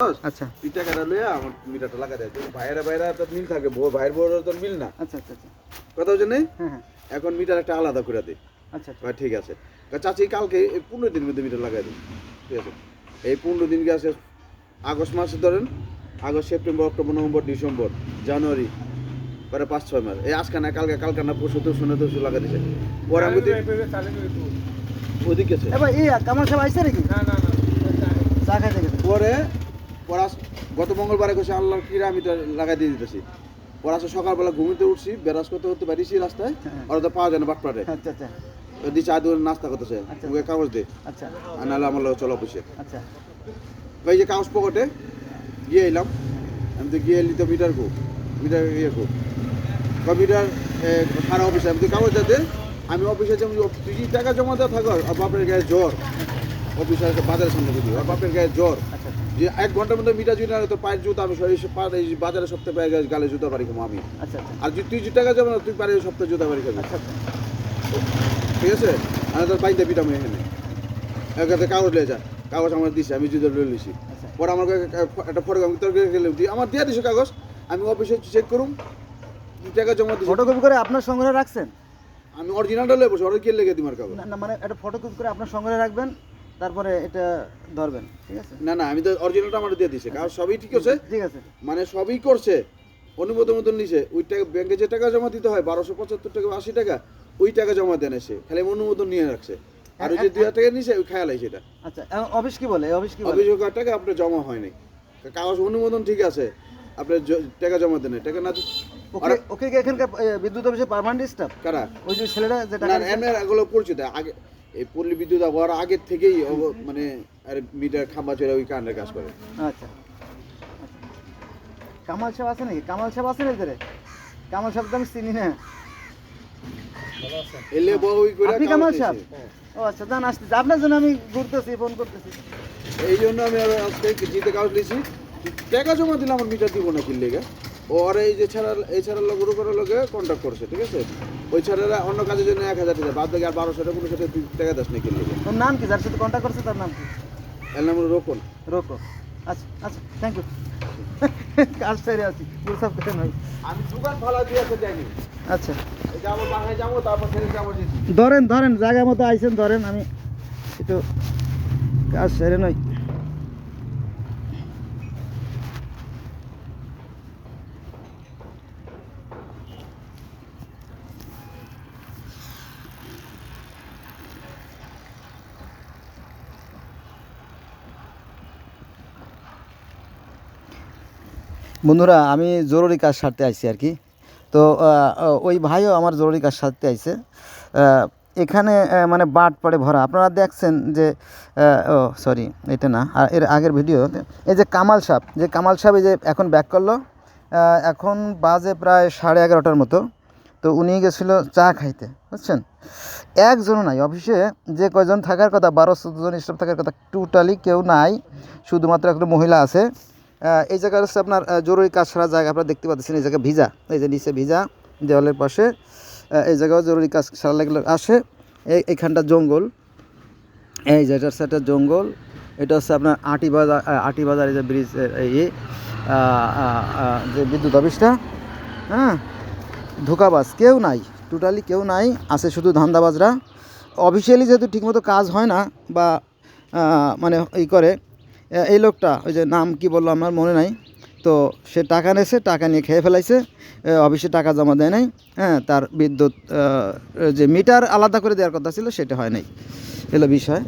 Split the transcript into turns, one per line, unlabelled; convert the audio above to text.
আচ্ছা
তুই টাকাটা লইয়া আমার মিটারটা লাগা দেয় ভাইয়েরা ভাইয়েরা তো মিল থাকে ভাইয়ের বউরা তো মিল না।
আচ্ছা আচ্ছা আচ্ছা
কথা হচ্ছে নেই।
হ্যাঁ হ্যাঁ
এখন মিটার একটা আলাদা করে দে।
আচ্ছা আচ্ছা
ঠিক আছে চাচি কালকে 15 দিনের মধ্যে মিটার লাগাই দিন। ঠিক আছে এই 15 দিন গেছে আগস্ট মাসে ধরেন, August September October November December January পরে 5-6 মাস। এই আজকে না কালকে না পরশু তো শুনে তো লাগা দিছে পরে আমি ওদিকে
এবার এই কামাল সাহেব আইছে নাকি চা খাইতে গেছে
পরে পরে গত মঙ্গলবারে কইছে আল্লাহর কিরা আমি তো লাগাই দিয়ে দিতেছি। পরে আসে সকালবেলা ঘুমিতে উঠছি বেরাস করতে করতে পারিছি রাস্তায় ওরা তো পাওয়া যায় না বাটপাটে
আচ্ছা আচ্ছা
দি চা দিয়ে নাস্তা করতেছে ওকে কাগজ দে
আচ্ছা
আর নাহলে আমার লোক চলো অফিসে।
আচ্ছা
ওই যে কাগজ পকেটে গিয়ে এলাম আমি তো গিয়ে এলি তো মিটার ইয়ে কো কম্পিউটার সারা অফিসে আমি তো কাগজ দে আমি অফিসে যেমন তুই টাকা জমা দেওয়া থাকো আর বাপের গায়ে জ্বর অফিসে বাজারের সামনে যদি আর বাপের গায়ে জ্বর
আচ্ছা
যে 1 ঘন্টার মধ্যে মিটার যদি না তোর পায়ের জুতা আমি এই বাজারে সপ্তাহে পায়ে গালে জুতা বাড়ি খাবো আমি।
আচ্ছা
আর যদি তুই যে টাকা জমা তুই পারে সপ্তাহে জুতা বাড়ি খাবি।
আচ্ছা
ঠিক আছে আমি তোর বাইতে পিটাম এখানে এখানে কাগজ লিয়ে যা কাগজ আমার দিছে আমি জুতা লয়ে লিছি পরে আমার একটা ফটো তোর গেলে আমার দিয়ে দিছে কাগজ আমি অফিসে চেক করুম টাকা জমা দিছি
ফটোকপি করে আপনার সংগ্রহে রাখছেন?
আমি অরিজিনালটা লয়ে বসে অর্ডার কে লেগে দিমার কাগজ
না মানে এটা ফটোকপি করে আপনার সংগ্রহে রাখবেন তারপরে এটা ধরবেন ঠিক আছে?
না না আমি তো অরিজিনালটা আমার দিয়ে দিছে কাগজ সবই ঠিক আছে
ঠিক আছে
মানে সবই করছে অনুমোদন মতন নিছে ওই টাকা ব্যাংকে যে টাকা জমা দিতে হয় 1275 টাকা 80 টাকা ওই টাকা জমা দেন এসে খালি অনুমোদন নিয়ে রাখছে আর ওই যে 2000 টাকা নিছে ওই খেয়াল আছে এটা।
আচ্ছা অফিস কি বলে অফিস কি বলে
অভিযোগ টাকা আপনার জমা হয় নাই কাগজ অনুমোদন ঠিক আছে আপনার টাকা জমা দেন টাকা না
ওকে ওকে কি এখানকার বিদ্যুৎ অফিসে পার্মানেন্ট স্টাফ
কারা
ওই যে ছেলেটা যে
না
টাকা
এমএর এগুলো পরিচিত আগে এই পল্লী বিদ্যুৎ হওয়ার আগের থেকেই মানে আর মিটার খাম্বা চড়ে ওই কারেন্টের কাজ করে।
আচ্ছা কামাল সাহেব আছে নাকি? কামাল সাহেব আছে না ভিতরে? কামাল সাহেব তো আমি চিনি না।
এলে বই করে
আপনি কামাল সাহেব? ও আচ্ছা জান আসতেছি আপনার জন্য আমি ঘুরতেছি ফোন করতেছি।
এই জন্য আমি আজকে জিতে কাগজ লিছি টাকা জমা দিলে আমার মিটার দিব না কিনলে গা ওর এই যে ছাড়া লোক গুরু করার লোকে কন্ট্যাক্ট করছে ঠিক আছে ওই ছাড়ারা অন্য কাজের জন্য 1000 টাকা বাদ বাকি আর 1200 টাকা কোনো সাথে টাকা দাস না কিনলে
তোর নাম কি যার সাথে কন্ট্যাক্ট করছে তার নাম কি?
এর নাম হলো রোকন।
রোকো আচ্ছা আচ্ছা থ্যাংক ইউ কাজ সেরে আছি গুরসাব কেন ভাই
আমি দোকান ভাড়া দিয়ে আসতে যাইনি
আচ্ছা
এই যাবো বাসায় যাবো তারপর ছেড়ে যাবো যেছি
ধরেন ধরেন জায়গা মতো আইছেন ধরেন আমি একটু কাজ সেরে নই। বন্ধুরা আমি জরুরি কাজ সারতে আইছি আর কি তো ওই ভাইও আমার জরুরি কাজ সারতে আইছে এখানে মানে বাট পড়ে ভরা আপনারা দেখছেন যে ও সরি এটা না আর এর আগের ভিডিও এই যে কামাল সাহেব এই যে এখন ব্যাক করলো এখন বাজে প্রায় 11:30টার মতো তো উনি গেছিলো চা খাইতে বুঝছেন একজনও নাই অফিসে যে কয়জন থাকার কথা 12-14 জন স্টাফ থাকার কথা টোটালি কেউ নাই শুধুমাত্র একটা মহিলা আছে। এই জায়গায় হচ্ছে আপনার জরুরি কাজ সারা জায়গা আপনারা দেখতে পাচ্ছেন এই জায়গায় ভিজা এই যে নিচে ভিজা দেওয়ালের পাশে এই জায়গায় জরুরি কাজ সারা লাগলে আসে এইখানটা জঙ্গল এই যে এটা হচ্ছে একটা জঙ্গল এটা হচ্ছে আপনার আটি বাজার এই যে ব্রিজ যে বিদ্যুৎ অফিসটা হ্যাঁ ধোকাবাজ কেউ নাই টোটালি কেউ নাই আছে শুধু ধান্দাবাজরা অফিসিয়ালি যেহেতু ঠিকমতো কাজ হয় না বা মানে করে এই লোকটা ওই যে নাম কি বললো আমার মনে নাই তো সে টাকা নিয়েছে টাকা নিয়ে খেয়ে ফেলাইছে অফিসে টাকা জমা দেয় নাই হ্যাঁ তার বিদ্যুৎ যে মিটার আলাদা করে দেওয়ার কথা ছিল সেটা হয় নাই এলো বিষয়।